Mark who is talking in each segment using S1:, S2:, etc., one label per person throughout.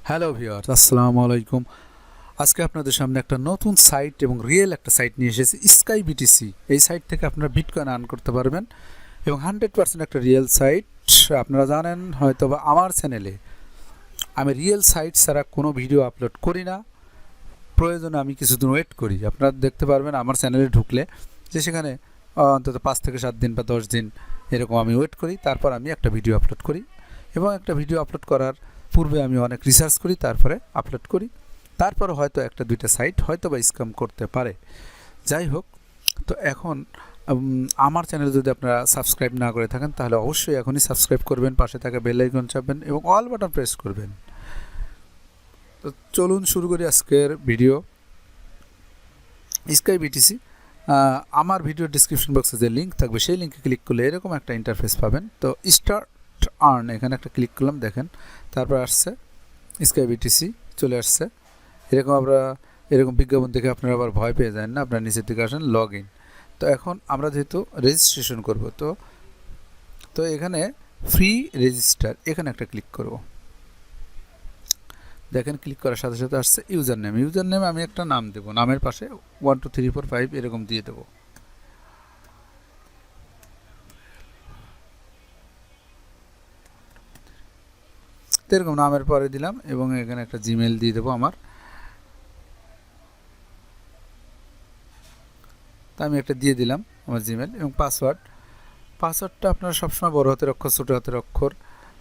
S1: Hello viewers, আসসালামু আলাইকুম। আজকে আপনাদের সামনে একটা নতুন সাইট এবং রিয়েল একটা সাইট নিয়ে এসেছি, SKYBTC। এই সাইট থেকে আপনারা বিটকয়েন আর্ন করতে পারবেন এবং 100% একটা রিয়েল সাইট। আপনারা জানেন হয়তো বা আমার চ্যানেলে আমি রিয়েল সাইট ছাড়া কোনো ভিডিও আপলোড করি না। প্রয়োজনে আমি কিছুদিন ওয়েট করি। আপনারা দেখতে পারবেন আমার চ্যানেলে ঢুকলে যে সেখানে অন্তত 5 থেকে 7 দিন বা 10 দিন এরকম আমি ওয়েট করি, তারপর আমি একটা ভিডিও আপলোড করি এবং একটা ভিডিও আপলোড করার পূর্বে আমি অনেক রিসার্চ করি, তারপরে আপলোড করি। তারপরে হয়তো একটা দুইটা সাইট হয়তো বা স্ক্যাম করতে পারে। যাই হোক, তো এখন আমার চ্যানেল যদি আপনারা সাবস্ক্রাইব না করে থাকেন তাহলে অবশ্যই এখনই সাবস্ক্রাইব করবেন, পাশে থাকা বেল আইকন চাপবেন এবং অল বাটন প্রেস করবেন। তো চলুন শুরু করি আজকের ভিডিও। SKYBTC, আমার ভিডিও ডিসক্রিপশন বক্সে যে লিঙ্ক থাকবে সেই লিঙ্কে ক্লিক করলে এরকম একটা ইন্টারফেস পাবেন। তো স্টার্ট আর্ন এখানে একটা ক্লিক করলাম, দেখেন তারপর আসছে SKYBTC চলে আসছে। এরকম বিজ্ঞাপন দেখে আপনারা আবার ভয় পেয়ে যান না, আপনার নিচের দিকে আসেন লগ ইন। তো এখন আমরা যেহেতু রেজিস্ট্রেশন করব, তো এখানে ফ্রি রেজিস্টার এখানে একটা ক্লিক করব। দেখেন ক্লিক করার সাথে সাথে আসছে ইউজার নেম আমি একটা নাম দেবো, নামের পাশে 1 2 3 4 5 এরকম দিয়ে দেবো। এরকম নামের পরে দিলাম এবং এখানে একটা জিমেল দিয়ে দেবো আমার। তা আমি একটা দিয়ে দিলাম আমার জিমেল এবং পাসওয়ার্ডটা আপনারা সবসময় বড় হাতের অক্ষর ছোটো হাতের অক্ষর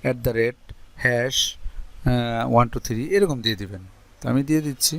S1: ##1 2 3 এরকম দিয়ে দিবেন। তো আমি দিয়ে দিচ্ছি।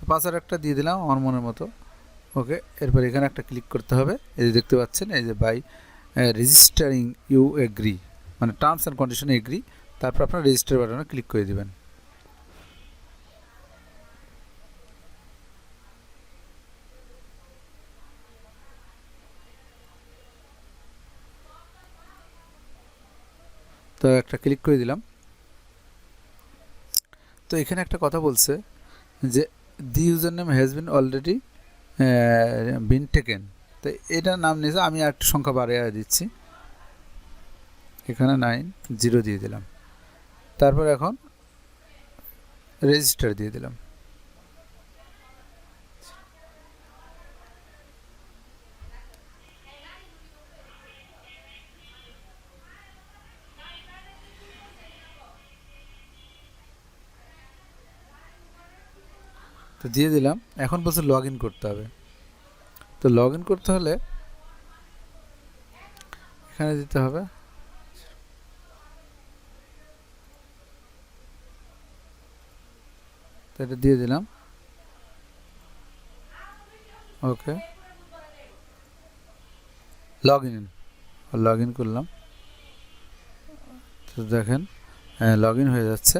S1: পাসওয়ার্ড একটা দিয়ে দিলাম আমার মনের মতো। ওকে, এরপর এখানে একটা ক্লিক করতে হবে। এই যে দেখতে পাচ্ছেন, এই যে বাই রেজিস্টারিং ইউ এগ্রি, মানে টার্মস অ্যান্ড কন্ডিশন এগ্রি। তারপর আপনার রেজিস্টার বাটনে ক্লিক করে দিবেন। তো একটা ক্লিক করে দিলাম। তো এখানে একটা কথা বলছে যে the user name has been already been taken. তো এটার নাম নিয়েছে, আমি আরেকটু সংখ্যা বাড়িয়ে দিচ্ছি, এখানে 90 দিয়ে দিলাম। তারপর এখন রেজিস্টার দিয়ে দিলাম। তো দিয়ে দিলাম। এখন বলছে লগ ইন করতে হবে। তো লগ ইন করতে হলে এখানে দিতে হবে, তো এটা দিয়ে দিলাম। ওকে, লগ ইন করলাম। তো দেখেন লগ ইন হয়ে যাচ্ছে।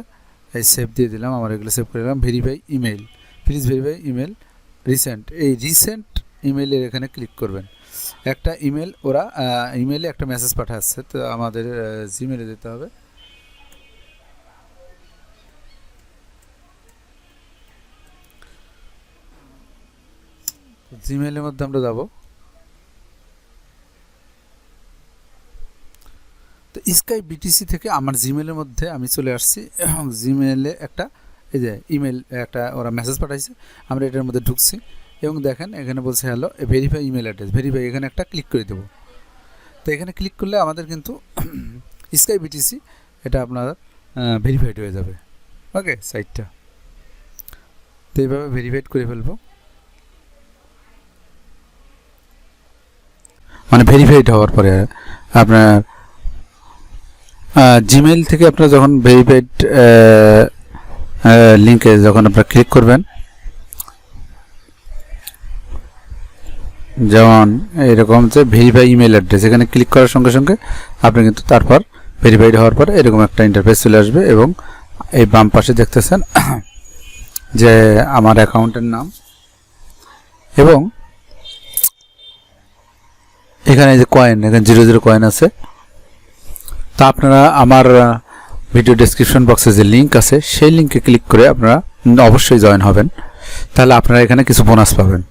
S1: এই সেভ দিয়ে দিলাম, আমার এগুলো সেভ করে দিলাম। Verify email, please verify email recent. এই রিসেন্ট ইমেলের এখানে ক্লিক করবেন। একটা ইমেল ওরা ইমেলে একটা মেসেজ পাঠাচ্ছে, তো আমাদের জিমেলে যেতে হবে। জিমেলের মধ্যে আমরা যাব। তো SKYBTC থেকে আমার জিমেলের মধ্যে আমি চলে আসছি এবং জিমেলে একটা এই যে ইমেল একটা ওরা মেসেজ পাঠাইছে, আমরা এটার মধ্যে ঢুকছি এবং দেখেন এখানে বলছে hello verify email address, verify এখানে একটা ক্লিক করে দেবো। তো এখানে ক্লিক করলে আমাদের কিন্তু SKYBTC এটা আপনার ভেরিফাইড হয়ে যাবে। ওকে, সাইটটা তো এইভাবে ভেরিফাইড করে ফেলবো, মানে ভেরিফাইড হওয়ার পরে আপনার জিমেইল থেকে আপনারা যখন ভেরিফাইড লিঙ্কে যখন আপনারা ক্লিক করবেন যেমন এরকম যে ভেরিফাই ইমেল অ্যাড্রেস, এখানে ক্লিক করার সঙ্গে সঙ্গে আপনি কিন্তু তারপর ভেরিফাইড হওয়ার পরে এরকম একটা ইন্টারফেস চলে আসবে এবং এই বাম পাশে দেখতেছেন যে আমার অ্যাকাউন্টের নাম এবং এখানে যে কয়েন, এখানে 00 কয়েন আছে। তা আপনারা আমার ভিডিও ডেসক্রিপশন বক্সে যে লিঙ্ক আছে সেই লিঙ্কে ক্লিক করে আপনারা অবশ্যই জয়েন হবেন, তাহলে আপনারা এখানে কিছু বোনাস পাবেন।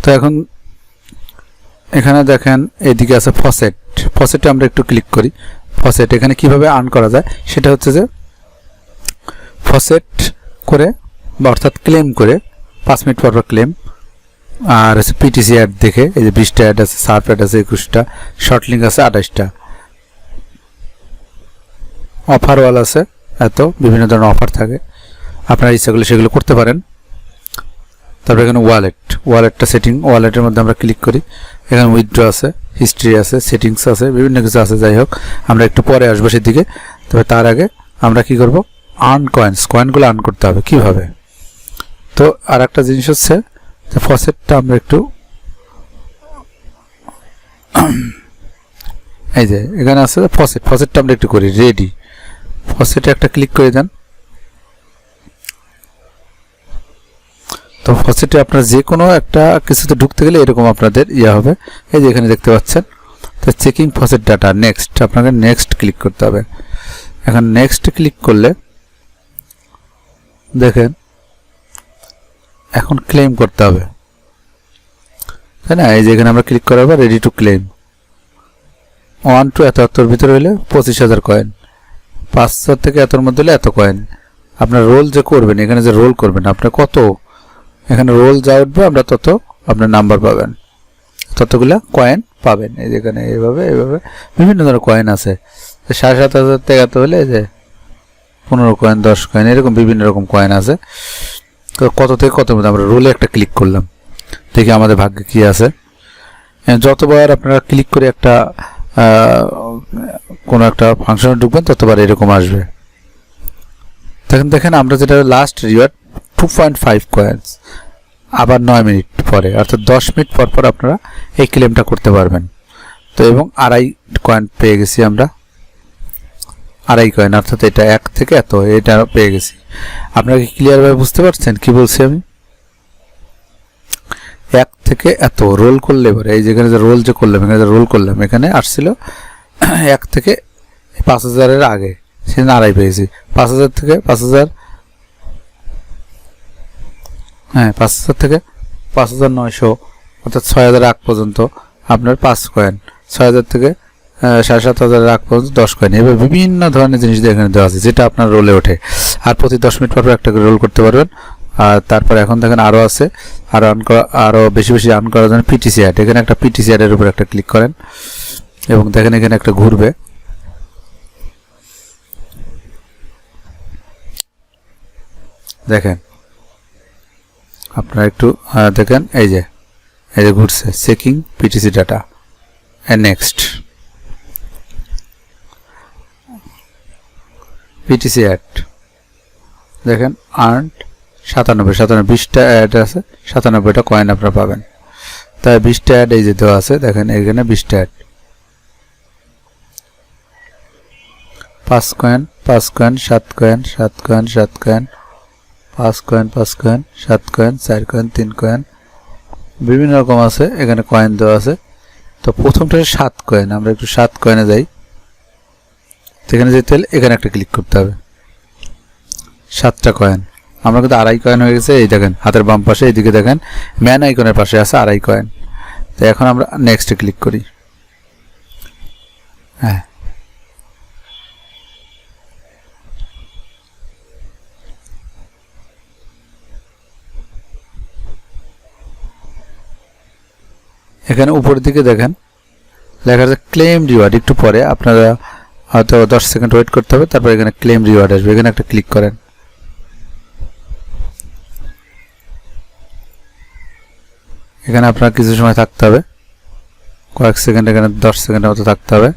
S1: তো এখন এখানে দেখেন এদিকে আছে ফসেট, ফসেটে আমরা একটু ক্লিক করি। ফসেট এখানে কিভাবে আর্ন করা যায় সেটা হচ্ছে যে ফসেট করে বা অর্থাৎ ক্লেম করে 5 মিনিট পর ক্লেম, আর হচ্ছে পিটিসি অ্যাড দেখে এই যে 20টা অ্যাড আছে, সার্ফ অ্যাড আছে 21টা, শর্ট লিঙ্ক আছে 28টা, অফার ওয়াল আছে, এত বিভিন্ন ধরনের অফার থাকে, আপনারা ইচ্ছা করলে সেগুলো করতে পারেন। তারপরে এখানে ওয়ালেটটা সেটিং, ওয়ালেটের মধ্যে আমরা ক্লিক করি। এখানে উইথড্র আছে, হিস্ট্রি আছে, সেটিংস আছে, বিভিন্ন কিছু আছে। যাই হোক আমরা একটু পরে আসবো সেদিকে। তবে তার আগে আমরা কি করব, আর্ন কয়েনগুলো আর্ন করতে হবে কিভাবে। তো আর একটা জিনিস হচ্ছে যে ফসেটটা আমরা একটু এই যে এখানে আছে ফসেটটা আমরা একটু করি রেডি। ফসেটে একটা ক্লিক করে দেন। তো ফসেটে আপনারা যে কোনো একটা কিছুতে ঢুকতে গেলে এরকম আপনাদের হবে। এই যে এখানে দেখতে পাচ্ছেন, তো চেকিং ফসেট ডাটা, নেক্সট, আপনাকে নেক্সট ক্লিক করতে হবে। এখন নেক্সট ক্লিক করলে দেখেন এখন ক্লেম করতে হবে, তাই না। এই যে এখানে আমরা ক্লিক করার পর রেডি টু ক্লেম, 1 to এতর ভিতরে হলে 25,000 কয়েন, 5,000 থেকে এতর মধ্যে হলে এত কয়েন। আপনার রোল যে করবেন, এখানে যে রোল করবেন আপনার কত, এখানে রোল যা উঠবে আমরা তত আপনার নাম্বার পাবেন, ততগুলো কয়েন পাবেন। এই যেখানে এইভাবে বিভিন্ন ধরনের কয়েন আছে। 7,500 থেকে এত হলে যে 15 কয়েন, 10 কয়েন, এরকম বিভিন্ন রকম কয়েন আছে। তো কত থেকে কত মধ্যে আমরা রোলে একটা ক্লিক করলাম, দেখি আমাদের ভাগ্যে কি আছে। যতবার আপনারা ক্লিক করে একটা কোনো একটা ফাংশনে ঢুকবেন ততবার এরকম আসবে। দেখেন আমরা যেটা লাস্ট রিওয়ার্ড 2.5 কয়েন্স, আবার 9 মিনিট পরে অর্থাৎ 10 মিনিট পর পর আপনারা এই ক্লেমটা করতে পারবেন। তো এবং 2.5 কয়েন পেয়ে গেছি আমরা, 2.5 কয়েন অর্থাৎ এটা 1 থেকে এত, এটা পেয়ে গেছি। আপনারা কি ক্লিয়ারভাবে বুঝতে পারছেন কি বলছি আমি? 1 থেকে এত রোল করলে এবারে এই যেখানে যে রোল যে করলাম, এখানে যে রোল করলাম, এখানে আসছিল 1 থেকে 5,000 এর আগে, সেদিন 2.5 পেয়েছি। 5,000 থেকে 5,000, হ্যাঁ 5,000 থেকে 5,900 অর্থাৎ 6,000 আগ পর্যন্ত আপনার 5 কয়েন, 6,000 থেকে 7,500 আগ পর্যন্ত 10 কয়েন। এবার বিভিন্ন ধরনের জিনিস এখানে দেওয়া আছে যেটা আপনার রোলে ওঠে। আর প্রতি 10 মিনিট পর একটা করে রোল করতে পারবেন। আর তারপর এখন দেখেন আরও আছে, আরও বেশি আর্ন করার জন্য পিটিসি অ্যাড, এখানে একটা পিটিসি অ্যাডের উপর একটা ক্লিক করেন এবং দেখেন এখানে একটা ঘুরবে। দেখেন আপনারা একটু দেখেন এই যে ঘুরছে, checking PTC data, next PTC ad, দেখেন আর্ন 97 20টা অ্যাড আছে, 97টা কয়েন আপনারা পাবেন। তাই 20টা অ্যাড এই যে দেওয়া আছে, দেখেন এখানে 20টা ad, 5 coin 5 coin 7 coin 7 coin 7 coin 5 coin 5 coin 7 coin 4 coin 3 coin, বিভিন্ন রকম আছে এখানে কয়েন দেওয়া আছে। তো প্রথমটা 7 কয়েন, আমরা একটু 7 কয়েনে যাই। এখানে যেতে হলে এখানে একটা ক্লিক করতে হবে, 7টা কয়েন, আমরা কিন্তু 2.5 কয়েন হয়ে গেছে। এই দেখেন হাতের বাম পাশে এইদিকে দেখেন ম্যান আইকনের পাশে আছে 2.5 কয়েন। তো এখন আমরা নেক্সটে ক্লিক করি। হ্যাঁ এখানে উপরের দিকে দেখেন লেখা আছে ক্লেম রিওয়ার্ড। একটু পরে আপনারা হয়তো 10 সেকেন্ড ওয়েট করতে হবে, তারপর এখানে ক্লেম রিওয়ার্ড আসবে, এখানে একটা ক্লিক করেন। এখানে আপনার কিছু সময় থাকতে হবে, কয়েক সেকেন্ড, এখানে 10 সেকেন্ডের মতো থাকতে হবে।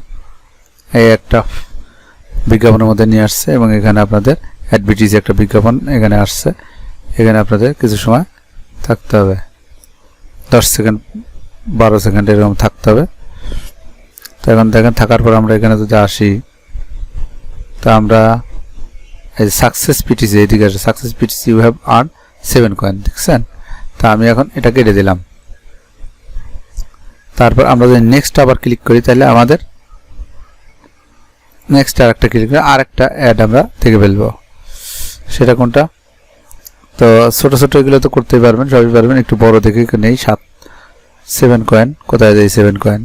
S1: এই একটা বিজ্ঞাপনের মধ্যে নিয়ে আসছে এবং এখানে আপনাদের অ্যাডভিটিজ একটা বিজ্ঞাপন এখানে আসছে, এখানে আপনাদের কিছু সময় থাকতে হবে। 10 সেকেন্ড 12 সেকেন্ড এরকম থাকতে হবে। তো এখন দেখেন থাকার পর আমরা এখানে যদি আসি, তো আমরা এই সাকসেস পিটিসি এদিকে আছে, success PTC you have earn 7 coin, দেখছেন? তা আমি এখন এটা কেটে দিলাম। তারপর আমরা যদি নেক্সট আবার ক্লিক করি, তাহলে আমাদের নেক্সট আরেকটা ক্লিক করে আরেকটা অ্যাড আমরা থেকে ফেলবো। সেটা কোনটা? তো ছোট ছোট এগুলো তো করতেই পারবেন, সবই পারবেন। একটু বড় দেখে নেই, 7 কয়েন, কোথায় যাই 7 কয়েন,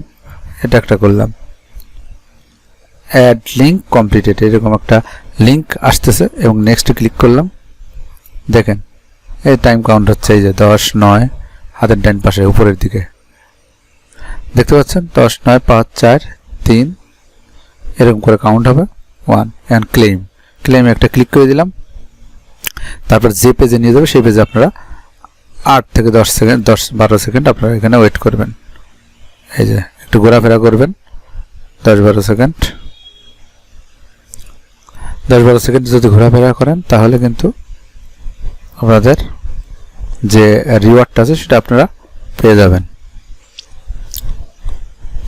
S1: এটা একটা করলাম। অ্যাড লিঙ্ক কমপ্লিটেড, এরকম একটা লিঙ্ক আসতেছে এবং নেক্সট ক্লিক করলাম। দেখেন এই টাইম কাউন্ট হচ্ছে, এই যে 10, 9 হাতের ডান পাশে উপরের দিকে দেখতে পাচ্ছেন, 10, 9, 5, 4, 3 এরকম করে কাউন্ট হবে। 1 অ্যান্ড ক্লেমে একটা ক্লিক করে দিলাম। তারপর যে পেজে নিয়ে যাবে সেই পেজে আপনারা 8 থেকে 10 সেকেন্ড 10-12 সেকেন্ড আপনারা এখানে ওয়েট করবেন। এই যে একটু ঘোরাফেরা করবেন 10-12 সেকেন্ড। 10-12 সেকেন্ড যদি ঘোরাফেরা করেন তাহলে কিন্তু আপনাদের যে রিওয়ার্ডটা আছে সেটা আপনারা পেয়ে যাবেন।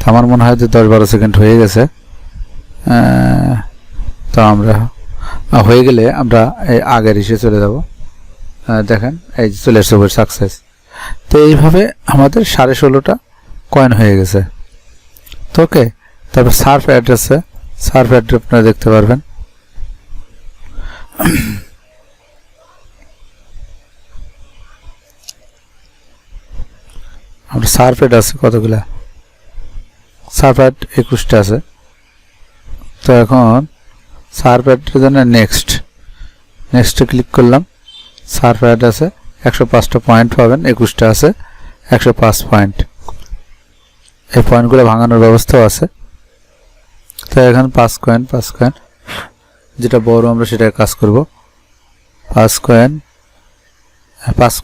S1: আমার মনে হয় যে 10-12 সেকেন্ড হয়ে গেছে। তো আমরা হয়ে গেলে আমরা এই আগের ইসে চলে যাব। দেখেন এই চলে এসে সাকসেস। তো এইভাবে আমাদের 16.5টা কয়েন হয়ে গেছে। তো ওকে, তারপর সার্ফ অ্যাড্রেসে আপনারা দেখতে পারবেন। আমরা সার্ফ অ্যাড আছে কতগুলা, সার্ফ অ্যাড 21টা আছে। তো এখন সার্ফ অ্যাডের জন্য নেক্সটে ক্লিক করলাম। সার্ফ অ্যাড আছে 105টা পয়েন্ট পাবেন, 21টা আছে 105 পয়েন্ট। এই পয়েন্টগুলো ভাঙানোর ব্যবস্থাও আছে। তো এখন 5 কয়েন যেটা বড় আমরা সেটা কাজ করব। 5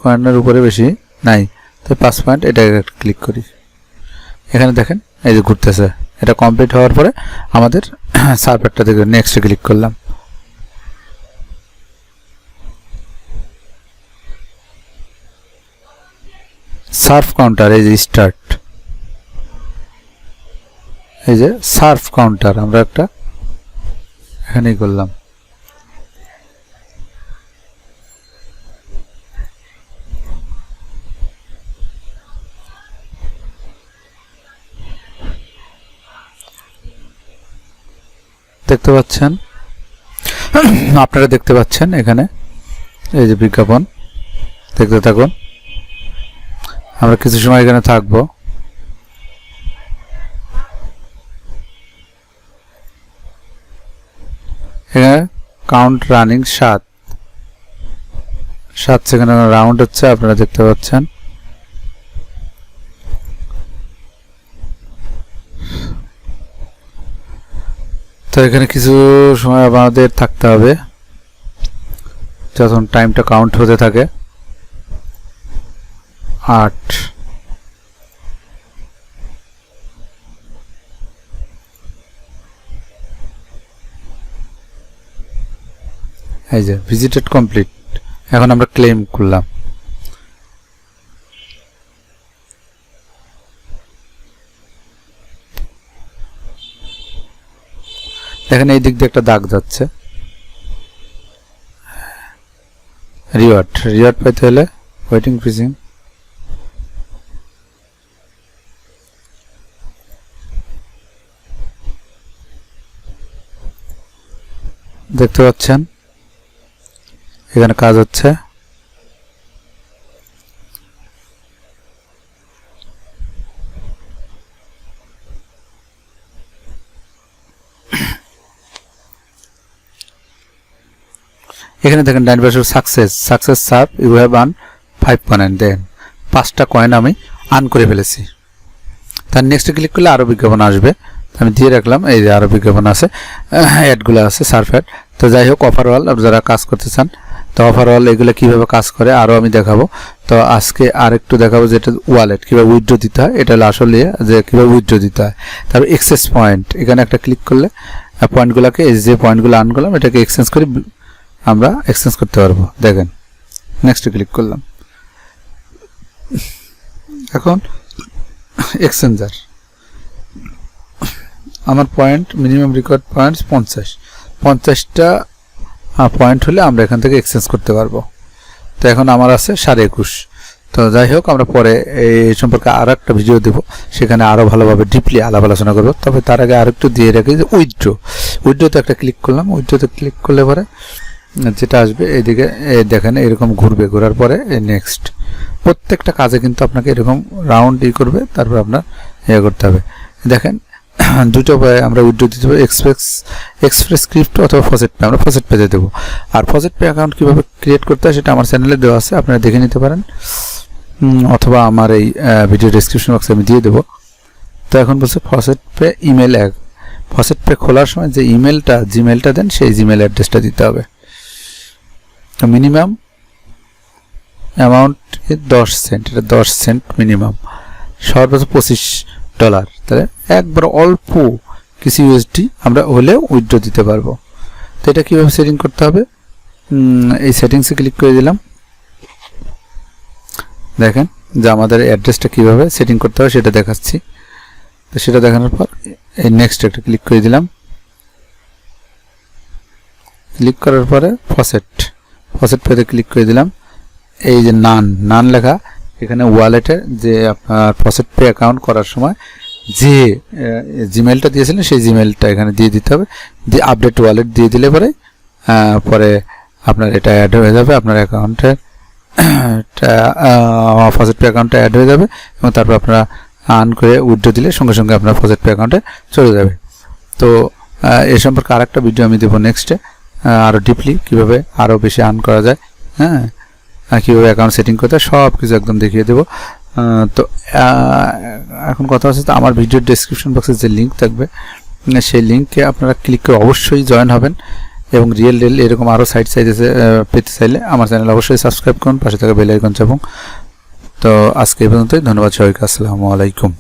S1: কয়েনের উপরে বেশি নাই, তো 5 পয়েন্ট এটা ক্লিক করি। এখানে দেখেন এই যে ঘুরতেছে। এটা কমপ্লিট হওয়ার পরে আমাদের সার্ফ অ্যাডটা থেকে নেক্সটে ক্লিক করলাম। সার্ফ কাউন্টার, এই যে স্টার্ট, এই যে সার্ফ কাউন্টার আমরা একটা এখানেই করলাম। দেখতে পাচ্ছেন, আপনারা দেখতে পাচ্ছেন এখানে এই যে বিজ্ঞাপন, দেখতে থাকুন। আমরা কিছু সময় এখানে থাকবো। এখানে কাউন্ট রানিং 7 সেকেন্ড রাউন্ড হচ্ছে, আপনারা দেখতে পাচ্ছেন। তো এখানে কিছু সময় আমাদের থাকতে হবে যখন টাইমটা কাউন্ট হতে থাকে। 8 এই যে ভিজিটেড কমপ্লিট। এখন আমরা ক্লেম করলাম। দেখেন এই দিক দিয়ে একটা দাগ যাচ্ছে। রিওয়ার্ড পেতে হলে ওয়েটিং ফ্রিজিং, দেখতে পাচ্ছেন এখানে কাজ হচ্ছে। এখানে দেখেন ডান পাশে success serve you have earn 5 coin. Then 5টা কয়েন আমি আর্ন করে ফেলেছি। তার নেক্সট ক্লিক করলে আরো বিজ্ঞাপন আসবে, আমি দিয়ে রাখলাম। এই যে আরো বিজ্ঞাপন আছে, অ্যাডগুলো আছে, সার্ফ অ্যাড। তো যাই হোক, অফারওয়াল যারা কাজ করতে চান, তো ওভারঅল এগুলো কিভাবে কাজ করে আরো আমি দেখাবো। তো আজকে আরেকটু দেখাবো যেটা ওয়ালেট কিভাবে উইথড্র দিতে হয়, এটা হলো আসলে যে কিভাবে উইথড্র দিতে হয়। তারপর এক্সেস পয়েন্ট, এখানে একটা ক্লিক করলে পয়েন্টগুলোকে যে পয়েন্টগুলো আর্ন করলাম এটাকে এক্সচেঞ্জ করে আমরা এক্সচেঞ্জ করতে পারবো। দেখেন নেক্সট ক্লিক করলাম, এখন এক্সচেঞ্জার আমার পয়েন্ট মিনিমাম রেকর্ড পয়েন্টস 50টা পয়েন্ট হলে আমরা এখান থেকে এক্সচেঞ্জ করতে পারবো। তো এখন আমার আছে 21.5। তো যাই হোক, আমরা পরে এই সম্পর্কে আর একটা ভিডিও দেবো, সেখানে আরও ভালোভাবে ডিপলি আলাপ আলোচনা করবো। তবে তার আগে আরেকটু দিয়ে রাখি যে উইথড্রোতে একটা ক্লিক করলাম। উইথড্রোতে ক্লিক করলে পরে যেটা আসবে এইদিকে দেখেন এরকম ঘুরবে, ঘোরার পরে নেক্সট। প্রত্যেকটা কাজে কিন্তু আপনাকে এরকম রাউন্ড করবে, তারপর আপনার করতে হবে। দেখেন দুটো উপায়ে আমরা উইথড্রো দিতে পারি, এক্সপ্রেস ক্রিপ্টো অথবা ফসেট পে। আমরা ফসেট পেতে দেবো। আর ফসেট পে অ্যাকাউন্ট কীভাবে ক্রিয়েট করতে হয় সেটা আমার চ্যানেলে দেওয়া আছে, আপনারা দেখে নিতে পারেন, অথবা আমার এই ভিডিও ডেসক্রিপশন বক্সে আমি দিয়ে দেবো। তো এখন বলছে faucet pay email faucet pay খোলার সময় যে জিমেলটা দেন সেই জিমেল অ্যাড্রেসটা দিতে হবে। তো মিনিমাম অ্যামাউন্ট 10 সেন্ট, এটা 10 সেন্ট মিনিমাম। সর্বোচ্চ $25, তাহলে একবার অল্প কিছু ইউএসডি আমরা হলেও উইথড্র দিতে পারবো। তো এটা কীভাবে সেটিং করতে হবে, এই সেটিংসে ক্লিক করে দিলাম। দেখেন যে আমাদের অ্যাড্রেসটা কীভাবে সেটিং করতে হবে সেটা দেখাচ্ছি। তো সেটা দেখানোর পর এই নেক্সট একটা ক্লিক করে দিলাম। ক্লিক করার পরে ফসেট পেতে ক্লিক করে দিলাম। এই যে নান লেখা, এখানে ওয়ালেটে যে আপনার ফসেট পে অ্যাকাউন্ট করার সময় যে জিমেলটা দিয়েছিলেন সেই জিমেলটা এখানে দিয়ে দিতে হবে। দিয়ে আপডেট ওয়ালেট দিয়ে দিলে পরে আপনার এটা অ্যাড হয়ে যাবে, আপনার অ্যাকাউন্টের ফসেট পে অ্যাকাউন্টটা অ্যাড হয়ে যাবে, এবং তারপর আপনারা আর্ন করে উইথড্র দিলে সঙ্গে সঙ্গে আপনার ফসেট পে অ্যাকাউন্টে চলে যাবে। তো এ সম্পর্কে আরেকটা ভিডিও আমি দেবো নেক্সটে, আরও ডিপলি কীভাবে আরও বেশি আর্ন করা যায়, হ্যাঁ, কীভাবে অ্যাকাউন্ট সেটিং করতে হয় সব কিছু একদম দেখিয়ে দেবো। তো এখন কথা হচ্ছে, তো আমার ভিডিওর ডেসক্রিপশন বক্সে যে লিঙ্ক থাকবে সেই লিঙ্কে আপনারা ক্লিক করে অবশ্যই জয়েন হবেন, এবং রিয়েল এরকম আরও সাইট পেতে চাইলে আমার চ্যানেল অবশ্যই সাবস্ক্রাইব করুন, পাশে থাকা বেল আইকন চাপুন। তো আজকে এই পর্যন্তই, ধন্যবাদ সবাইকে, আসসালামু আলাইকুম।